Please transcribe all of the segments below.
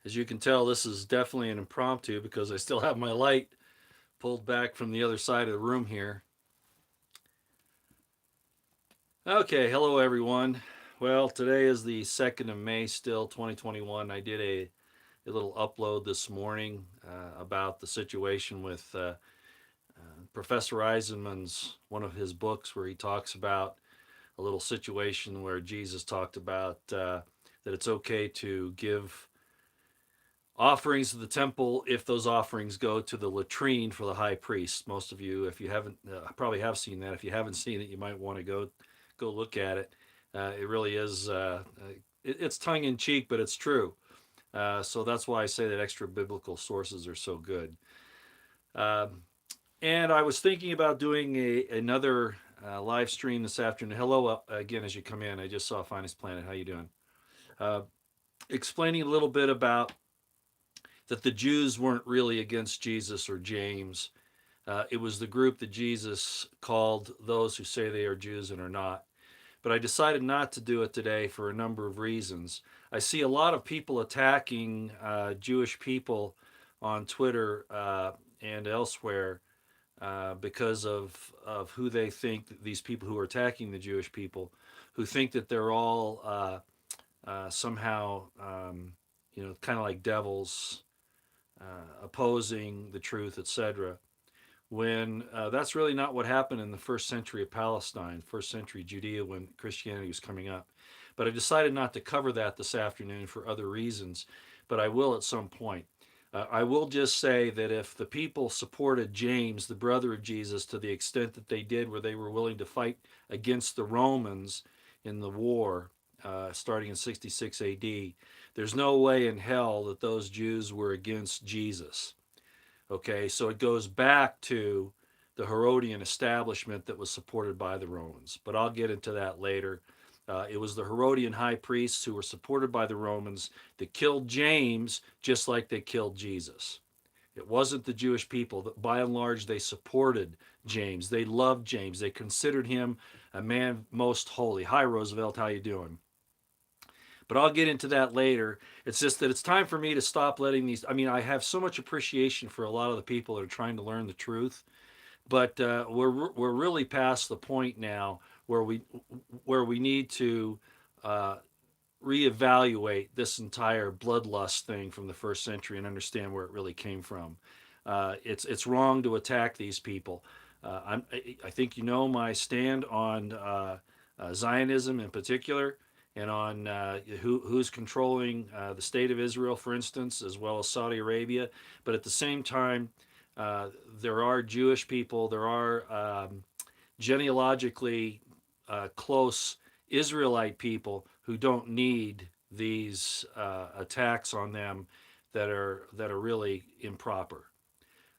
As you can tell, this is definitely an impromptu because I still have my light pulled back from the other side of the room here. Okay, hello everyone. Well, today is the 2nd of May, still 2021. I did a little upload this morning about the situation with Professor Eisenman's one of his books where he talks about a little situation where Jesus talked about that it's okay to give offerings to the temple if those offerings go to the latrine for the high priest. Most of you, if you haven't, probably have seen that. If you haven't seen it, you might want to go look at it. It really is. It's tongue in cheek, but it's true. So that's why I say that extra biblical sources are so good. Um, and I was thinking about doing another live stream this afternoon. Hello again as you come in. I just saw Finest Planet. How you doing? Uh, Explaining a little bit about that the Jews weren't really against Jesus or James. It was the group that Jesus called those who say they are Jews and are not. But I decided not to do it today for a number of reasons. I see a lot of people attacking Jewish people on Twitter and elsewhere because of who they think, these people who are attacking the Jewish people, who think that they're all somehow, kind of like devils opposing the truth, etc. When that's really not what happened in the first century of Palestine, first century Judea when Christianity was coming up. But I decided not to cover that this afternoon for other reasons, but I will at some point. I will just say that if the people supported James, the brother of Jesus, to the extent that they did, where they were willing to fight against the Romans in the war starting in 66 AD, there's no way in hell that those Jews were against Jesus. Okay, so it goes back to the Herodian establishment that was supported by the Romans. But I'll get into that later. It was the Herodian high priests who were supported by the Romans that killed James just like they killed Jesus. It wasn't the Jewish people that, by and large, they supported James. They loved James. They considered him a man most holy. Hi, Roosevelt. How you doing? But I'll get into that later. It's just that it's time for me to stop letting these. I mean, I have so much appreciation for a lot of the people that are trying to learn the truth, but we're really past the point now where we need to uh, reevaluate this entire bloodlust thing from the first century and understand where it really came from. It's wrong to attack these people. I think you know my stand on Zionism in particular, and on who's controlling the state of Israel, for instance, as well as Saudi Arabia. But at the same time, there are Jewish people, there are genealogically close Israelite people who don't need these attacks on them that are really improper.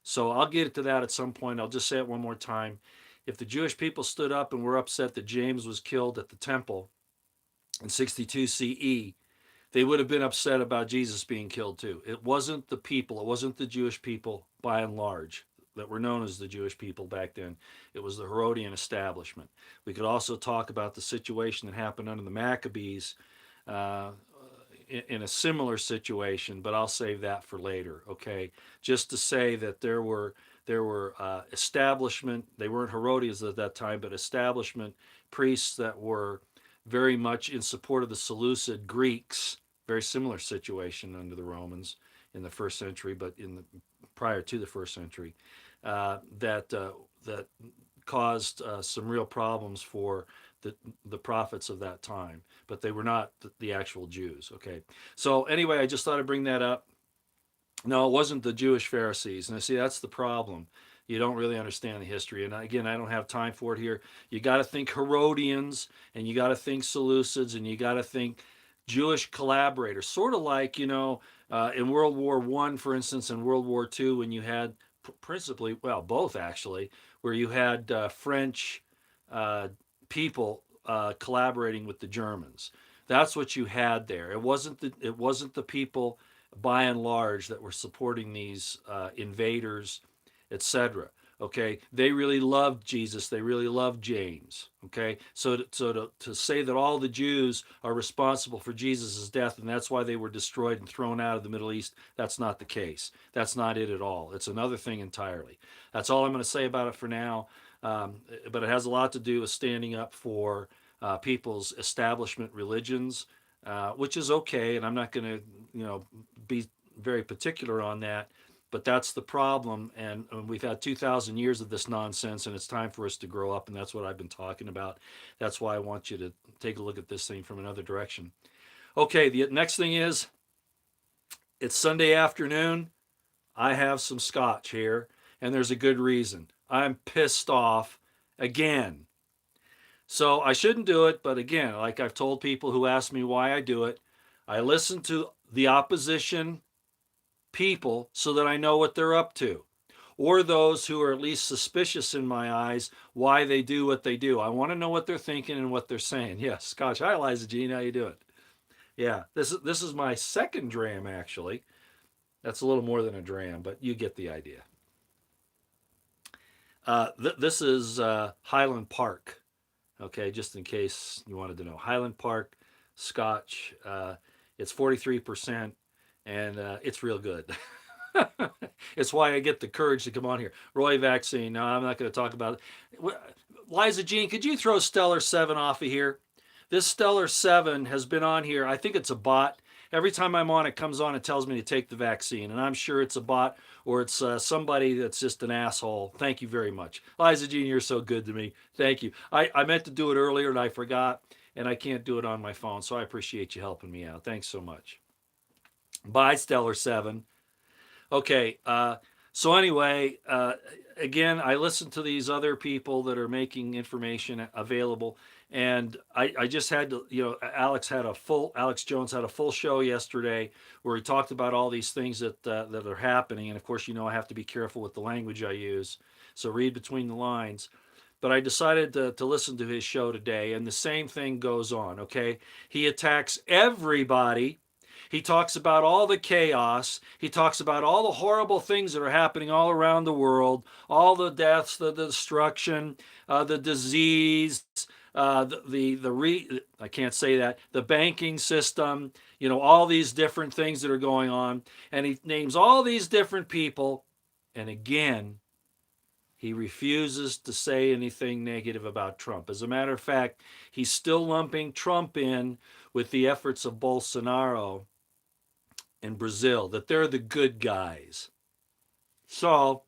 So I'll get to that at some point. I'll just say it one more time. If the Jewish people stood up and were upset that James was killed at the temple in 62 CE, they would have been upset about Jesus being killed too. It wasn't the people, it wasn't the Jewish people by and large that were known as the Jewish people back then. It was the Herodian establishment. We could also talk about the situation that happened under the Maccabees uh, in a similar situation, but I'll save that for later. Okay, just to say that there were establishment. They weren't Herodians at that time, but establishment priests that were very much in support of the Seleucid Greeks. Very similar situation under the Romans in the first century, but prior to the first century, that caused some real problems for the the prophets of that time. But they were not the actual Jews. Okay, so anyway, I just thought I'd bring that up. No, it wasn't the Jewish Pharisees. And I see that's the problem. You don't really understand the history. And again, I don't have time for it here. You got to think Herodians, and you got to think Seleucids, and you got to think Jewish collaborators. Sort of like, in World War One, for instance, and World War Two, when you had principally, well, both actually, where you had French uh, people collaborating with the Germans. That's what you had there. It wasn't the people by and large that were supporting these invaders, etc. Okay, they really loved Jesus. They really loved James. Okay, to say that all the Jews are responsible for Jesus' death and that's why they were destroyed and thrown out of the Middle East, that's not the case. That's not it at all. It's another thing entirely. That's all I'm going to say about it for now. But it has a lot to do with standing up for people's establishment religions, which is okay. And I'm not going to, be very particular on that. But that's the problem, and we've had 2,000 years of this nonsense, and it's time for us to grow up, and that's what I've been talking about. That's why I want you to take a look at this thing from another direction. Okay, the next thing is it's Sunday afternoon. I have some scotch here, and there's a good reason. I'm pissed off again. So I shouldn't do it, but again, like I've told people who ask me why I do it, I listen to the opposition people so that I know what they're up to, or those who are at least suspicious in my eyes why they do what they do. I want to know what they're thinking and what they're saying. Yes, Scotch. Hi, Eliza Jean. How you doing? Yeah, this is my second dram actually. That's a little more than a dram, but you get the idea. This is Highland Park. Okay, just in case you wanted to know, Highland Park Scotch. It's 43%, and it's real good. It's why I get the courage to come on here. Roy vaccine. No, I'm not going to talk about it. Liza Jean, could you throw Stellar 7 off of here? This Stellar 7 has been on here. I think it's a bot. Every time I'm on, it comes on and tells me to take the vaccine. And I'm sure it's a bot or it's somebody that's just an asshole. Thank you very much. Liza Jean, you're so good to me. Thank you. I meant to do it earlier and I forgot. And I can't do it on my phone. So I appreciate you helping me out. Thanks so much. Bye, Stellar 7. Okay. So anyway, again, I listen to these other people that are making information available, and I just had to, Alex Jones had a full show yesterday where he talked about all these things that are happening, and of course, I have to be careful with the language I use, so read between the lines. But I decided to listen to his show today, and the same thing goes on. Okay, he attacks everybody. He talks about all the chaos. He talks about all the horrible things that are happening all around the world, all the deaths, the destruction, the disease, I can't say that, the banking system, all these different things that are going on. And he names all these different people. And again, he refuses to say anything negative about Trump. As a matter of fact, he's still lumping Trump in with the efforts of Bolsonaro in Brazil, that they're the good guys. So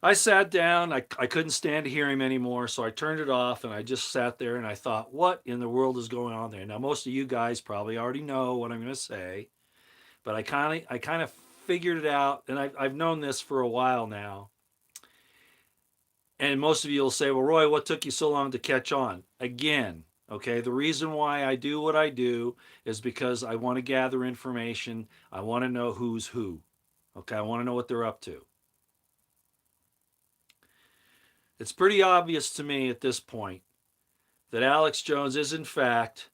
I sat down. I couldn't stand to hear him anymore, so I turned it off and I just sat there and I thought, what in the world is going on there? Now, most of you guys probably already know what I'm going to say, but I kind of figured it out, and I've known this for a while now. And most of you will say, well, Roy, what took you so long to catch on? Again, okay, the reason why I do what I do is because I want to gather information. I want to know who's who. Okay, I want to know what they're up to. It's pretty obvious to me at this point that Alex Jones is, in fact,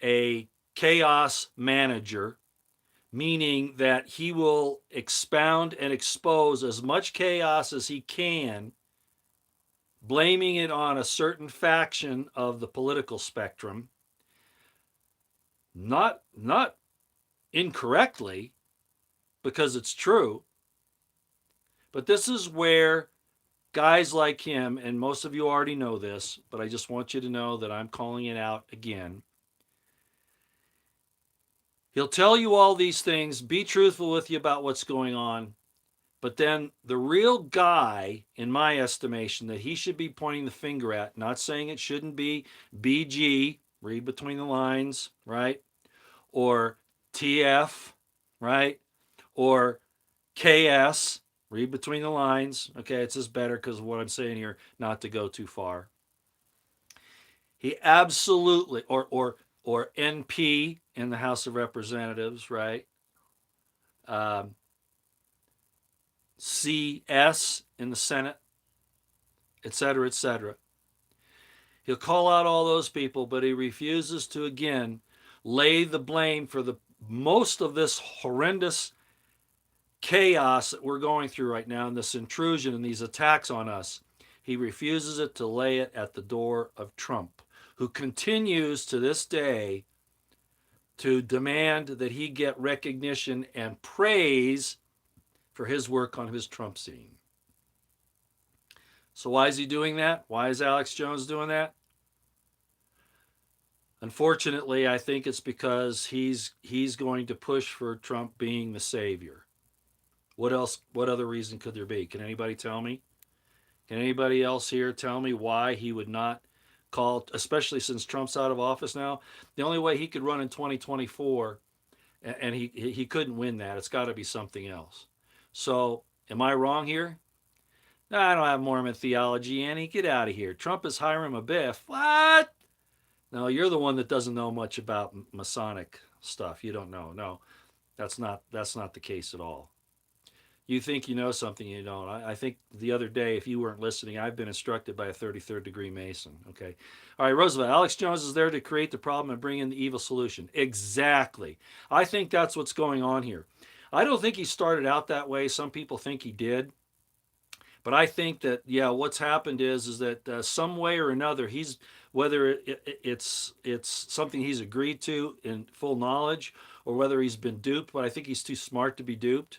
a chaos manager, meaning that he will expound and expose as much chaos as he can, blaming it on a certain faction of the political spectrum, not incorrectly, because it's true. But this is where guys like him, and most of you already know this, but I just want you to know that I'm calling it out again. He'll tell you all these things, be truthful with you about what's going on, but then the real guy, in my estimation, that he should be pointing the finger at, not saying it shouldn't be BG, read between the lines, right? Or TF, right? Or KS, read between the lines. Okay, it's just better because of what I'm saying here, not to go too far. He absolutely, or NP in the House of Representatives, right? Um, CS in the Senate, et cetera, et cetera. He'll call out all those people, but he refuses to again lay the blame for the most of this horrendous chaos that we're going through right now and this intrusion and these attacks on us, he refuses it to lay it at the door of Trump, who continues to this day to demand that he get recognition and praise for his work on his Trump scene. So why is he doing that? Why is Alex Jones doing that? Unfortunately, I think it's because he's going to push for Trump being the savior. What else? What other reason could there be? Can anybody tell me? Can anybody else here tell me why he would not call, especially since Trump's out of office now? The only way he could run in 2024, and he couldn't win that. It's got to be something else. So, am I wrong here? No, I don't have Mormon theology, Annie. Get out of here. Trump is Hiram Abiff. What? No, you're the one that doesn't know much about Masonic stuff. You don't know. No, that's not the case at all. You think you know something you don't. I think the other day, if you weren't listening, I've been instructed by a 33rd degree Mason. Okay. All right, Roosevelt. Alex Jones is there to create the problem and bring in the evil solution. Exactly. I think that's what's going on here. I don't think he started out that way. Some people think he did. But I think that, yeah, what's happened is that some way or another, he's, whether it's something he's agreed to in full knowledge or whether he's been duped, but I think he's too smart to be duped.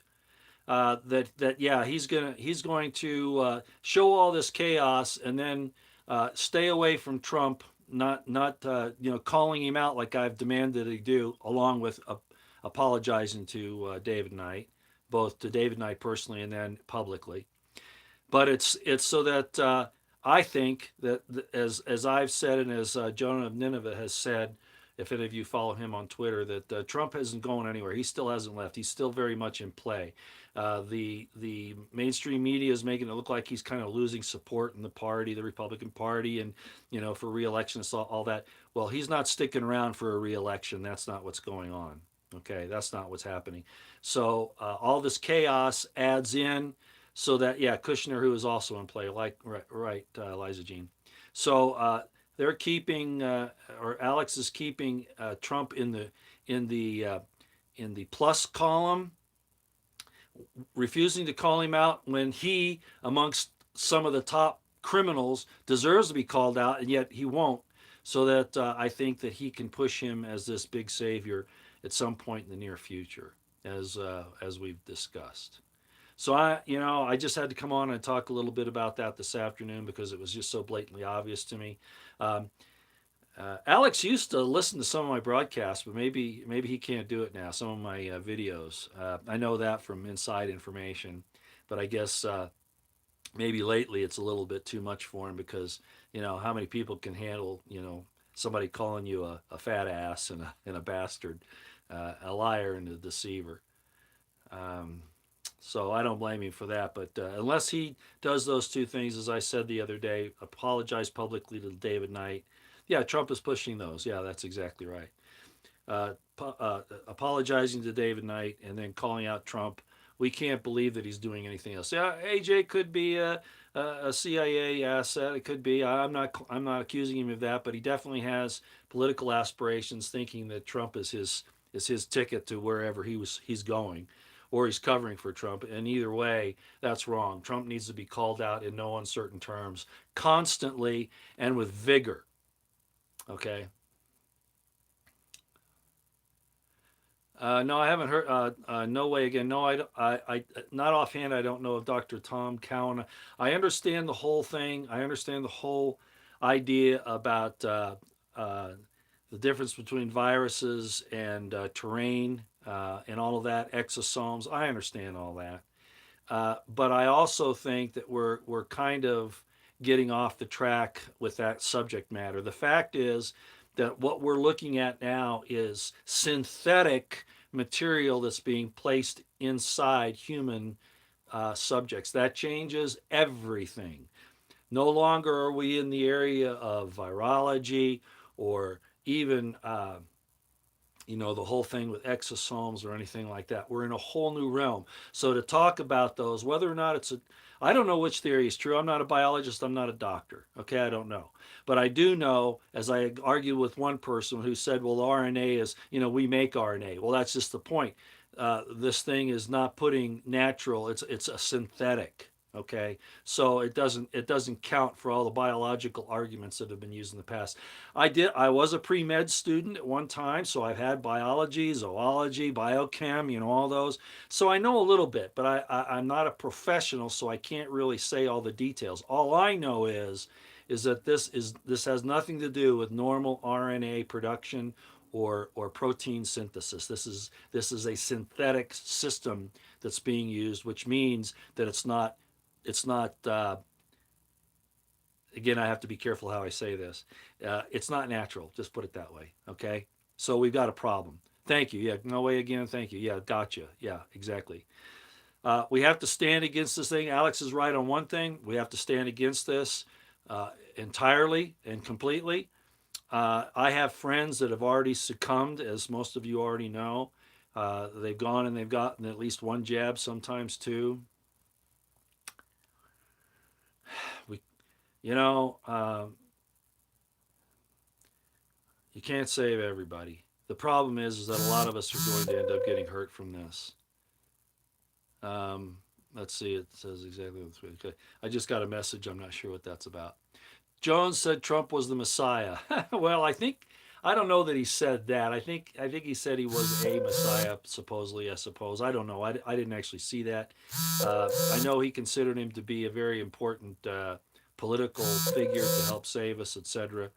That yeah, he's going to show all this chaos and then stay away from Trump, not calling him out like I've demanded he do, along with apologizing to David Knight, both to David Knight personally and then publicly. But it's so that I think that as I've said and as Jonah of Nineveh has said, if any of you follow him on Twitter, that Trump isn't going anywhere. He still hasn't left. He's still very much in play. The mainstream media is making it look like he's kind of losing support in the party, the Republican Party, and for reelection and all that. Well, he's not sticking around for a reelection. That's not what's going on. Okay, that's not what's happening. So all this chaos adds in so that yeah, Kushner, who is also in play, like right, Eliza Jean. So they're keeping, or Alex is keeping Trump in the uh, in the plus column, refusing to call him out when he, amongst some of the top criminals, deserves to be called out, and yet he won't. So that I think that he can push him as this big savior at some point in the near future, as we've discussed. So I just had to come on and talk a little bit about that this afternoon because it was just so blatantly obvious to me. Um, Alex used to listen to some of my broadcasts, but maybe he can't do it now. Some of my videos, I know that from inside information, but I guess maybe lately it's a little bit too much for him because how many people can handle somebody calling you a fat ass and a bastard, a liar and a deceiver. Um, so I don't blame him for that. But unless he does those two things, as I said the other day, apologize publicly to David Knight. Yeah, Trump is pushing those. Yeah, that's exactly right. Apologizing to David Knight and then calling out Trump. We can't believe that he's doing anything else. Yeah, AJ could be a CIA asset. It could be. I'm not accusing him of that, but he definitely has political aspirations, thinking that Trump is his ticket to wherever he's going, or he's covering for Trump. And either way, that's wrong. Trump needs to be called out in no uncertain terms, constantly and with vigor. Okay. No, I haven't heard. No way again. No, not offhand. I don't know of Dr. Tom Cowan. I understand the whole thing. I understand the whole idea about the difference between viruses and terrain and all of that, exosomes. I understand all that. But I also think that we're kind of getting off the track with that subject matter. The fact is that what we're looking at now is synthetic material that's being placed inside human subjects. That changes everything. No longer are we in the area of virology or even the whole thing with exosomes or anything like that. We're in a whole new realm. So to talk about those, whether or not I don't know which theory is true. I'm not a biologist. I'm not a doctor. Okay, I don't know. But I do know, as I argued with one person who said, well, RNA is, we make RNA. Well, that's just the point. this thing is not putting natural. It's a synthetic. Okay, so it doesn't count for all the biological arguments that have been used in the past. I was a pre-med student at one time, so I've had biology, zoology, biochem, all those. So I know a little bit, but I'm not a professional, so I can't really say all the details. All I know is that this has nothing to do with normal RNA production or protein synthesis. This is a synthetic system that's being used, which means that it's not. Again, I have to be careful how I say this. It's not natural. Just put it that way. Okay. So we've got a problem. Thank you. Yeah. No way again. Thank you. Yeah. Gotcha. Yeah. Exactly. We have to stand against this thing. Alex is right on one thing. We have to stand against this entirely and completely. I have friends that have already succumbed, as most of you already know. They've gone and they've gotten at least one jab, sometimes two. We, you know, you can't save everybody. The problem is that a lot of us are going to end up getting hurt from this. Um, let's see. It says exactly what's okay. I just got a message. I'm not sure what that's about. Jones said Trump was the Messiah. Well, I don't know that he said that. I think he said he was a Messiah, supposedly. I suppose I don't know. I didn't actually see that. I know he considered him to be a very important political figure to help save us, etc.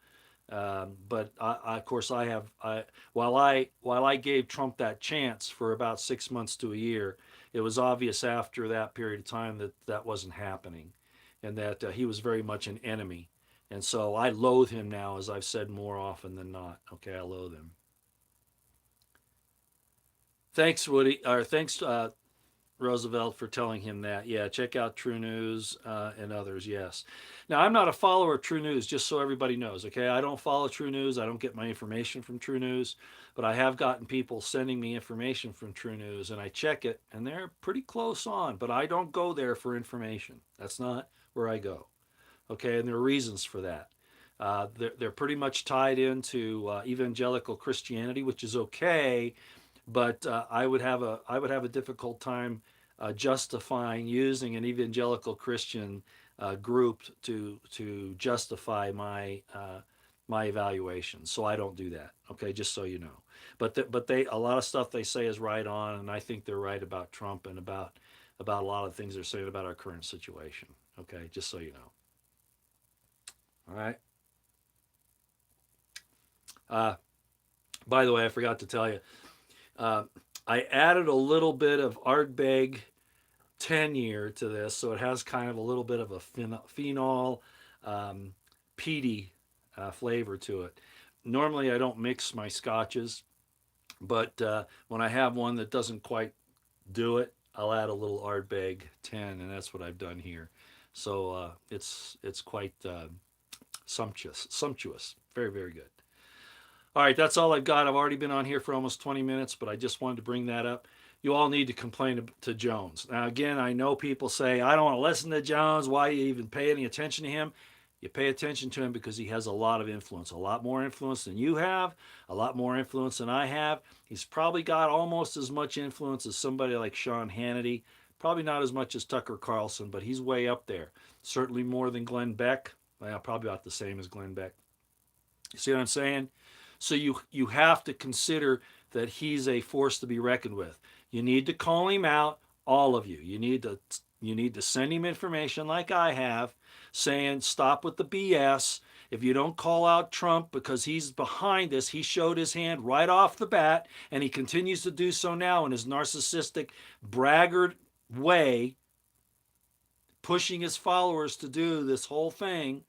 But of course, while I gave Trump that chance for about 6 months to a year, it was obvious after that period of time that that wasn't happening, and that he was very much an enemy. And so I loathe him now, as I've said more often than not. Okay, I loathe him. Thanks, Woody, or thanks, Roosevelt, for telling him that. Yeah, check out True News and others. Yes. Now, I'm not a follower of True News, just so everybody knows. Okay, I don't follow True News. I don't get my information from True News, but I have gotten people sending me information from True News, and I check it, and they're pretty close on. But I don't go there for information. That's not where I go. Okay, and there are reasons for that. They're pretty much tied into evangelical Christianity, which is okay, but I would have a difficult time justifying using an evangelical Christian group to justify my evaluation. So I don't do that. Okay, just so you know. But they a lot of stuff they say is right on, and I think they're right about Trump and about a lot of things they're saying about our current situation. Okay, just so you know. All right. Uh, by the way, I forgot to tell you, uh, I added a little bit of Ardbeg 10-year to this, so it has kind of a little bit of a phenol, um, peaty flavor to it. Normally, I don't mix my scotches, but when I have one that doesn't quite do it, I'll add a little Ardbeg 10, and that's what I've done here. So it's quite sumptuous, very very good. All right, that's all I've got. I've already been on here for almost 20 minutes, but I just wanted to bring that up. You all need to complain to Jones. Now, again, I know people say, I don't want to listen to Jones. Why you even pay any attention to him? You pay attention to him because he has a lot of influence, a lot more influence than you have, a lot more influence than I have. He's probably got almost as much influence as somebody like Sean Hannity. Probably not as much as Tucker Carlson, but he's way up there. Certainly more than Glenn Beck. Well, probably about the same as Glenn Beck. You see what I'm saying? So you have to consider that he's a force to be reckoned with. You need to call him out, all of you. You need to send him information like I have, saying stop with the BS. If you don't call out Trump because he's behind this, he showed his hand right off the bat, and he continues to do so now in his narcissistic, braggart way, pushing his followers to do this whole thing.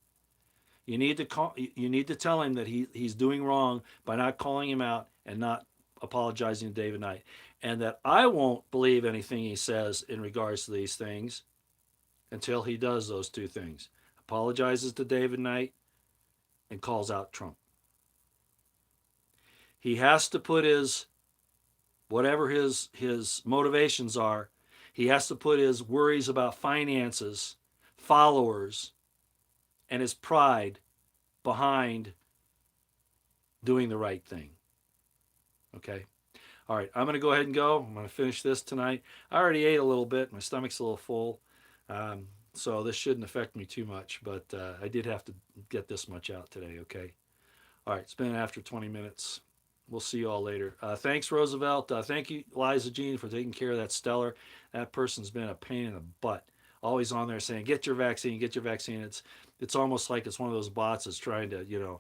You need to tell him that he's doing wrong by not calling him out and not apologizing to David Knight, and that I won't believe anything he says in regards to these things until he does those two things: apologizes to David Knight and calls out Trump. He has to put his whatever his motivations are. He has to put his worries about finances, followers, and his pride behind doing the right thing. Okay. All right, I'm going to go ahead and go. I'm going to finish this tonight. I already ate a little bit. My stomach's a little full. So this shouldn't affect me too much, but I did have to get this much out today, okay? All right, it's been after 20 minutes. We'll see you all later. Thanks, Roosevelt. Thank you, Liza Jean, for taking care of that Stellar. That person's been a pain in the butt. Always on there saying, "Get your vaccine, get your vaccine." It's almost like it's one of those bots that's trying to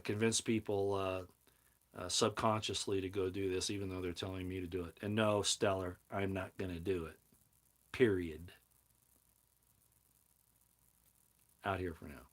convince people subconsciously to go do this, even though they're telling me to do it. And no, Stellar, I'm not going to do it. Period. Out here for now.